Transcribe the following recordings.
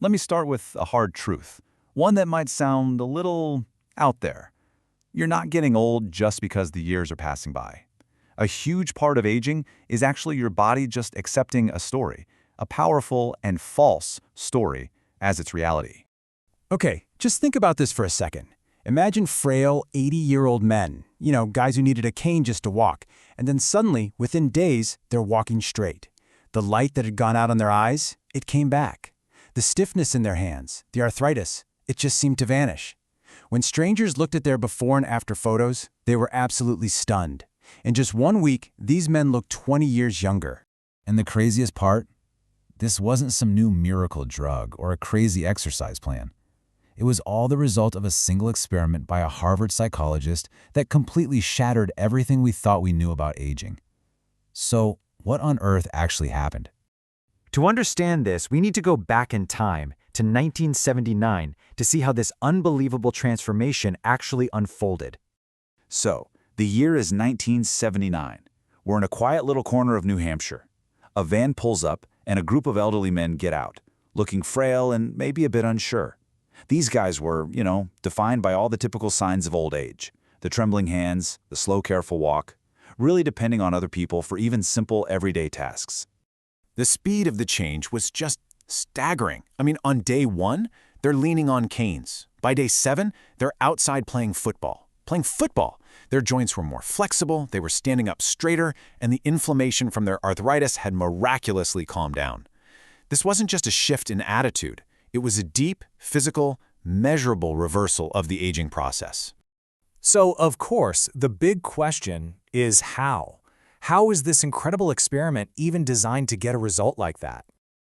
Let me start with a hard truth, one that might sound a little out there. You're not getting old just because the years are passing by. A huge part of aging is actually your body just accepting a story, a powerful and false story, as its reality. Okay, just think about this for a second. Imagine frail, 80-year-old men, guys who needed a cane just to walk, and then suddenly, within days, they're walking straight. The light that had gone out in their eyes, it came back. The stiffness in their hands, the arthritis, it just seemed to vanish. When strangers looked at their before and after photos, they were absolutely stunned. In just 1 week, these men looked 20 years younger. And the craziest part? This wasn't some new miracle drug or a crazy exercise plan. It was all the result of a single experiment by a Harvard psychologist that completely shattered everything we thought we knew about aging. So, what on earth actually happened? To understand this, we need to go back in time to 1979 to see how this unbelievable transformation actually unfolded. So, the year is 1979. We're in a quiet little corner of New Hampshire. A van pulls up, and a group of elderly men get out, looking frail and maybe a bit unsure. These guys were, defined by all the typical signs of old age. The trembling hands, the slow, careful walk, really depending on other people for even simple, everyday tasks. The speed of the change was just staggering. On day 1, they're leaning on canes. By day 7, they're outside playing football. Their joints were more flexible, they were standing up straighter, and the inflammation from their arthritis had miraculously calmed down. This wasn't just a shift in attitude. It was a deep, physical, measurable reversal of the aging process. So, of course, the big question is how? How is this incredible experiment even designed to get a result like that?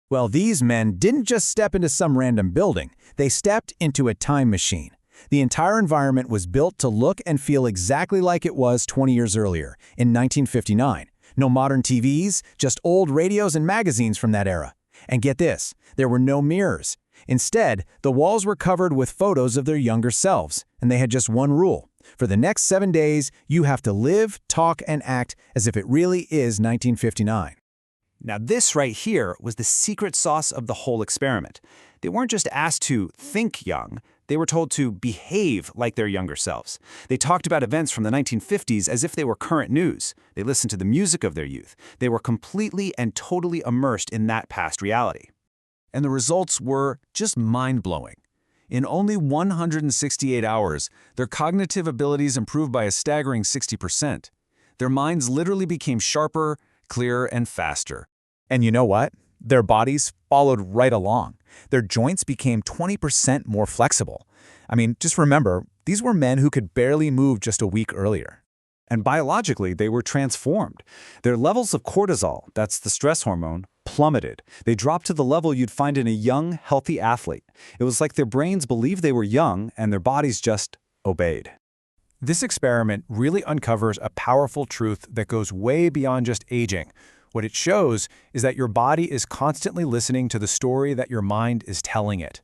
Well, these men didn't just step into some random building. They stepped into a time machine. The entire environment was built to look and feel exactly like it was 20 years earlier, in 1959. No modern TVs, just old radios and magazines from that era. And get this, there were no mirrors. Instead, the walls were covered with photos of their younger selves, and they had just one rule. For the next 7 days, you have to live, talk, and act as if it really is 1959. Now this right here was the secret sauce of the whole experiment. They weren't just asked to think young, they were told to behave like their younger selves. They talked about events from the 1950s as if they were current news. They listened to the music of their youth. They were completely and totally immersed in that past reality. And the results were just mind-blowing. In only 168 hours, their cognitive abilities improved by a staggering 60%. Their minds literally became sharper, clearer, and faster. And you know what? Their bodies followed right along. Their joints became 20% more flexible. Just remember, these were men who could barely move just a week earlier. And biologically, they were transformed. Their levels of cortisol, that's the stress hormone, plummeted. They dropped to the level you'd find in a young, healthy athlete. It was like their brains believed they were young and their bodies just obeyed. This experiment really uncovers a powerful truth that goes way beyond just aging. What it shows is that your body is constantly listening to the story that your mind is telling it.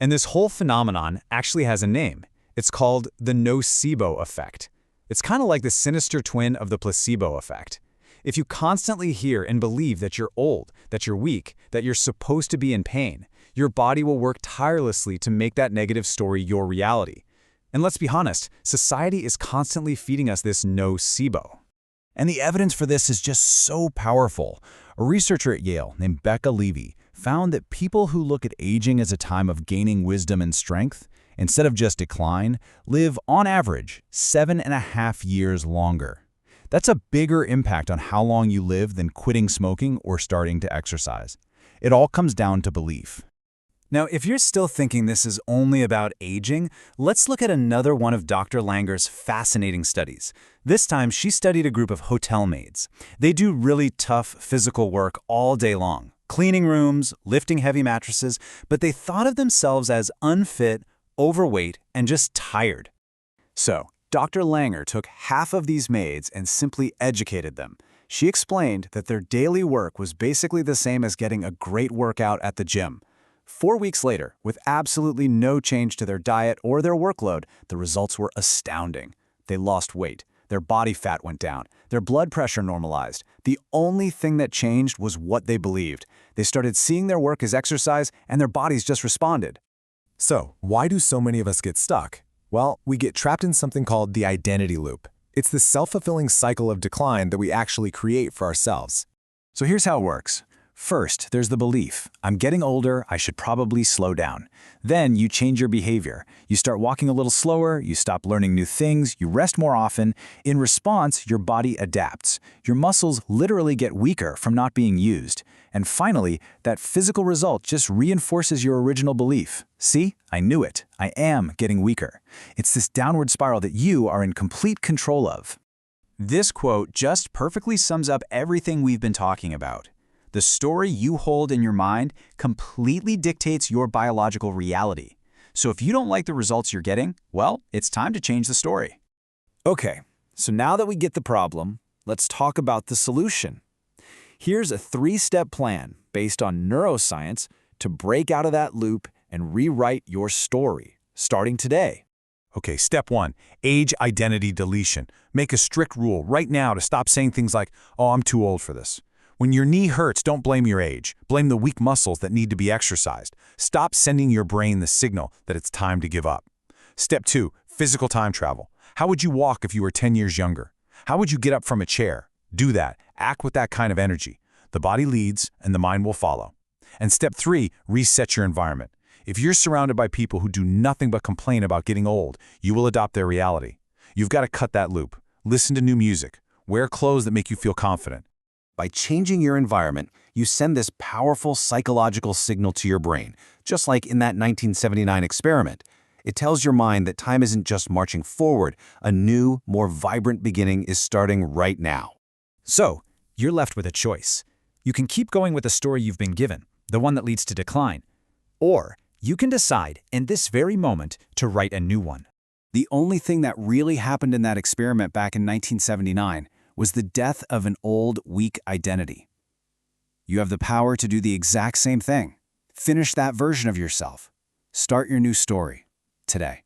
And this whole phenomenon actually has a name. It's called the nocebo effect. It's kind of like the sinister twin of the placebo effect. If you constantly hear and believe that you're old, that you're weak, that you're supposed to be in pain, your body will work tirelessly to make that negative story your reality. And let's be honest, society is constantly feeding us this nocebo. And the evidence for this is just so powerful. A researcher at Yale named Becca Levy found that people who look at aging as a time of gaining wisdom and strength, instead of just decline, live on average 7.5 years longer. That's a bigger impact on how long you live than quitting smoking or starting to exercise. It all comes down to belief. Now, if you're still thinking this is only about aging, let's look at another one of Dr. Langer's fascinating studies. This time, she studied a group of hotel maids. They do really tough physical work all day long, cleaning rooms, lifting heavy mattresses, but they thought of themselves as unfit, overweight, and just tired. So, Dr. Langer took half of these maids and simply educated them. She explained that their daily work was basically the same as getting a great workout at the gym. 4 weeks later, with absolutely no change to their diet or their workload, the results were astounding. They lost weight. Their body fat went down. Their blood pressure normalized. The only thing that changed was what they believed. They started seeing their work as exercise, and their bodies just responded. So, why do so many of us get stuck? Well, we get trapped in something called the identity loop. It's the self-fulfilling cycle of decline that we actually create for ourselves. So here's how it works. First, there's the belief, I'm getting older, I should probably slow down. Then you change your behavior. You start walking a little slower, you stop learning new things, you rest more often. In response, your body adapts. Your muscles literally get weaker from not being used. And finally, that physical result just reinforces your original belief. See, I knew it. I am getting weaker. It's this downward spiral that you are in complete control of. This quote just perfectly sums up everything we've been talking about. The story you hold in your mind completely dictates your biological reality. So if you don't like the results you're getting, well, it's time to change the story. Okay, so now that we get the problem, let's talk about the solution. Here's a 3-step plan based on neuroscience to break out of that loop and rewrite your story, starting today. Okay, step 1, age identity deletion. Make a strict rule right now to stop saying things like, oh, I'm too old for this. When your knee hurts, don't blame your age. Blame the weak muscles that need to be exercised. Stop sending your brain the signal that it's time to give up. Step 2, physical time travel. How would you walk if you were 10 years younger? How would you get up from a chair? Do that. Act with that kind of energy. The body leads, and the mind will follow. And step 3, reset your environment. If you're surrounded by people who do nothing but complain about getting old, you will adopt their reality. You've got to cut that loop. Listen to new music. Wear clothes that make you feel confident. By changing your environment, you send this powerful psychological signal to your brain, just like in that 1979 experiment. It tells your mind that time isn't just marching forward, a new, more vibrant beginning is starting right now. So, you're left with a choice. You can keep going with the story you've been given, the one that leads to decline. Or you can decide in this very moment to write a new one. The only thing that really happened in that experiment back in 1979 was the death of an old, weak identity. You have the power to do the exact same thing. Finish that version of yourself. Start your new story today.